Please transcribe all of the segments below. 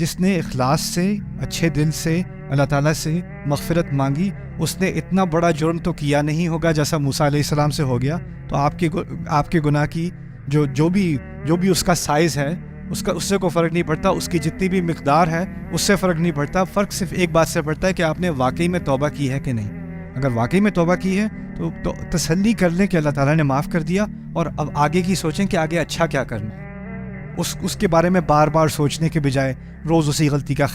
جس نے اخلاص سے اچھے دل سے اللہ تعالیٰ سے مغفرت مانگی اس نے اتنا بڑا جرم تو کیا نہیں ہوگا جیسا موسیٰ علیہ السلام سے ہو گیا. تو آپ کے گناہ کی جو بھی اس کا سائز ہے اس سے کوئی فرق نہیں پڑتا. اس کی جتنی بھی مقدار ہے اس سے فرق نہیں پڑتا. فرق صرف ایک بات سے پڑتا ہے کہ آپ نے واقعی میں توبہ کی ہے کہ نہیں. اگر واقعی میں توبہ کی ہے تو تسلی کر لیں کہ اللہ تعالیٰ نے معاف کر دیا, اور اب آگے کی سوچیں کہ آگے اچھا کیا کرنا ہے. اس کے بارے میں بار بار سوچنے کے بجائے روز اسی غلطی کا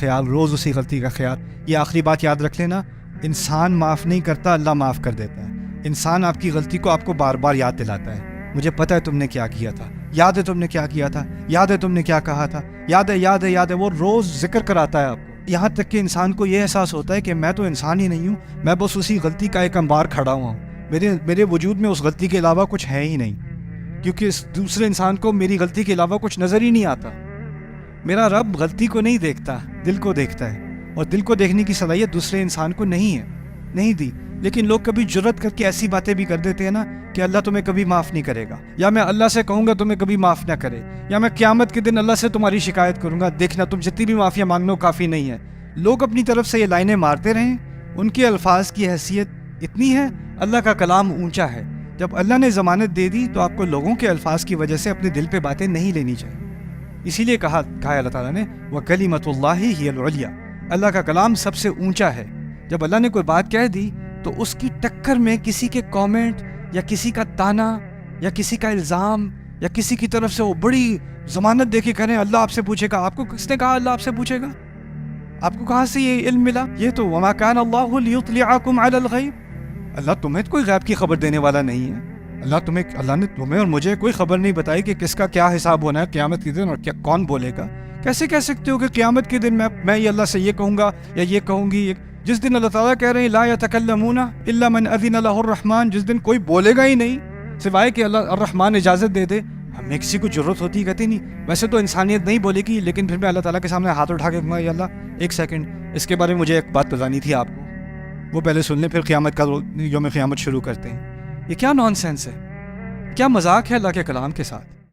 خیال. یہ آخری بات یاد رکھ لینا, انسان معاف نہیں کرتا, اللہ معاف کر دیتا ہے. انسان آپ کی غلطی کو آپ کو بار بار یاد دلاتا ہے. مجھے پتہ ہے تم نے کیا کیا تھا, یاد ہے تم نے کیا کیا تھا, یاد ہے تم نے کیا کہا تھا, یاد ہے. وہ روز ذکر کراتا ہے آپ کو, یہاں تک کہ انسان کو یہ احساس ہوتا ہے کہ میں تو انسان ہی نہیں ہوں, میں بس اسی غلطی کا ایک انبار کھڑا ہوا ہوں. میرے وجود میں اس غلطی کے علاوہ کچھ ہے ہی نہیں, کیونکہ اس دوسرے انسان کو میری غلطی کے علاوہ کچھ نظر ہی نہیں آتا. میرا رب غلطی کو نہیں دیکھتا, دل کو دیکھتا ہے, اور دل کو دیکھنے کی صلاحیت دوسرے انسان کو نہیں دی. لیکن لوگ کبھی جرت کر کے ایسی باتیں بھی کر دیتے ہیں نا کہ اللہ تمہیں کبھی معاف نہیں کرے گا, یا میں اللہ سے کہوں گا تمہیں کبھی معاف نہ کرے, یا میں قیامت کے دن اللہ سے تمہاری شکایت کروں گا, دیکھنا تم جتنی بھی معافیاں مانگنا کافی نہیں ہے. لوگ اپنی طرف سے یہ لائنیں مارتے رہیں, ان کے الفاظ کی حیثیت اتنی ہے, اللہ کا کلام اونچا ہے. جب اللہ نے ضمانت دے دی تو آپ کو لوگوں کے الفاظ کی وجہ سے اپنے دل پہ باتیں نہیں لینی چاہیے. اسی لیے کہا اللہ تعالیٰ نے وَكَلِمَةُ اللَّهِ هِيَ الْعُلْيَا, اللہ کا کلام سب سے اونچا ہے. جب اللہ نے کوئی بات کہہ دی تو اس کی ٹکر میں کسی کے کامنٹ یا کسی کا تانا یا کسی کا الزام یا کسی کی طرف سے وہ بڑی ضمانت دے کے کہیں اللہ آپ سے پوچھے گا. آپ کو کس نے کہا اللہ آپ سے پوچھے گا؟ آپ کو کہاں سے یہ علم ملا؟ یہ تو وَمَا كَانَ اللَّهُ لِيُطْلِعَكُمْ عَلَى الْغَيْبِ, اللہ تمہیں کوئی غیب کی خبر دینے والا نہیں ہے. اللہ نے تمہیں اور مجھے کوئی خبر نہیں بتائی کہ کس کا کیا حساب ہونا ہے قیامت کے دن, اور کون بولے گا. کیسے کہہ سکتے ہو کہ قیامت کے دن میں یہ اللہ سے یہ کہوں گا یا یہ کہوں گی؟ جس دن اللہ تعالیٰ کہہ رہے ہیں لا يتکلمون الا من اذن له الرحمن, جس دن کوئی بولے گا ہی نہیں سوائے کہ اللہ الرحمن اجازت دے دے. ہمیں کسی کو ضرورت ہوتی کہتے نہیں. ویسے تو انسانیت نہیں بولے گی, لیکن پھر میں اللہ تعالیٰ کے سامنے ہاتھ اٹھا کے کہوں گا یا اللہ ایک سیکنڈ, اس کے بارے میں مجھے ایک بات بتانی تھی آپ کو, وہ پہلے سن لیں, پھر قیامت کا یوم قیامت شروع کرتے ہیں. یہ کیا نان سینس ہے, کیا مذاق ہے اللہ کے کلام کے ساتھ.